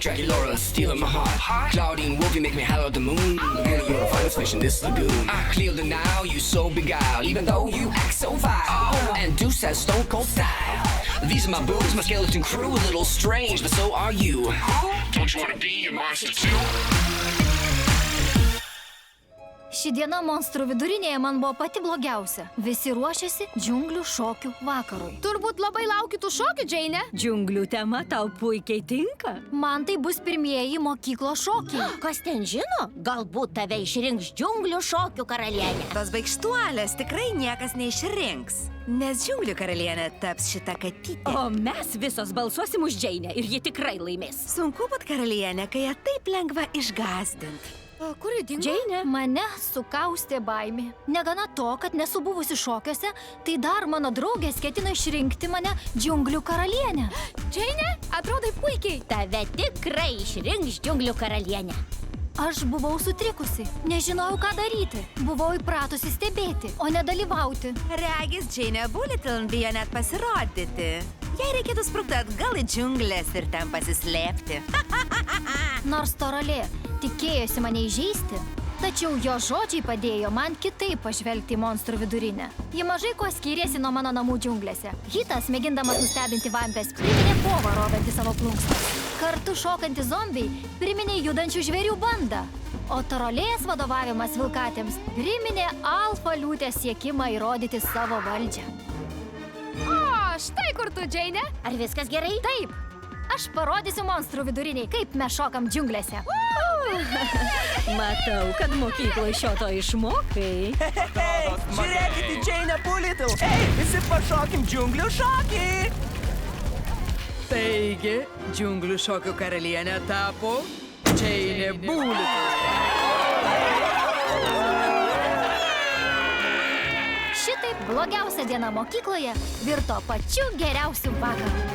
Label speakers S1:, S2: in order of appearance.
S1: Draculaura stealing my heart. Claudine Wolf, you make me howl at the moon. Laguna, you're a finest fish in this lagoon. I clear the now, you so beguiled, even though you act so vile. And Deuce has stone cold style. These are my boobs, my skeleton crew, a little strange, but so are you. Don't you wanna be a monster too?
S2: Ši diena monstrų vidurinėje man buvo pati blogiausia. Visi ruošiasi džiunglių šokių vakarui.
S3: Turbūt labai lauki tų šokių, Džeine.
S4: Džiunglių tema tau puikiai tinka.
S2: Man tai bus pirmieji mokyklos šokiai.
S5: Kas ten žino? Galbūt tave išrinks džiunglių šokių karalienė.
S6: Tos baikštuolės tikrai niekas neišrinks, nes džiunglių karalienė taps šita katytė.
S4: O mes visos balsuosim už Džeinę ir ji tikrai laimės.
S6: Sunku būt karalienė, kai ją taip lengva išgąsdinti.
S3: Kur ji dingo?
S4: Džeinė.
S2: Mane sukaustė baimė. Negana to, kad nesu buvusi šokiuose, tai dar mano draugės ketina išrinkti mane džiunglių karalienę.
S3: Džeine, atrodai puikiai.
S5: Tave tikrai išrinks džiunglių karalienė.
S2: Aš buvau sutrikusi, nežinojau, ką daryti. Buvau įpratusi stebėti, o ne dalyvauti.
S6: Regis Džeinė Bulletin bijo net pasirodyti. Jei reikėtų sprukti atgal į džiunglės ir ten pasislėpti.
S2: Nors Torolė tikėjosi mane įžeisti, tačiau jo žodžiai padėjo man kitaip pažvelgti į monstrų vidurinę. Ji mažai kuo skyrėsi nuo mano namų džiunglėse. Hitas, mėgindamas nustebinti vampės, priminė povą rovantį savo plunksnas. Kartu šokantys zombiai priminė judančių žvėrių bandą. O Torolės vadovavimas vilkatėms priminė alfa liūtės siekimą įrodyti savo valdžią.
S3: O, štai kur tu, Džeine.
S5: Ar viskas gerai?
S2: Taip, aš parodysiu monstrų viduriniai, kaip mes šokam džiunglėse.
S4: Matau, kad mokykloje šio to išmokai.
S7: Hei, žiūrėkit į Džeinę Bulletin. Hei, visi pašokim džiunglių šokį.
S8: Taigi, džiunglių šokių karalienė tapo Džeinė Bulletin.
S2: Šitaip blogiausia diena mokykloje virto pačiu geriausiu vakaru.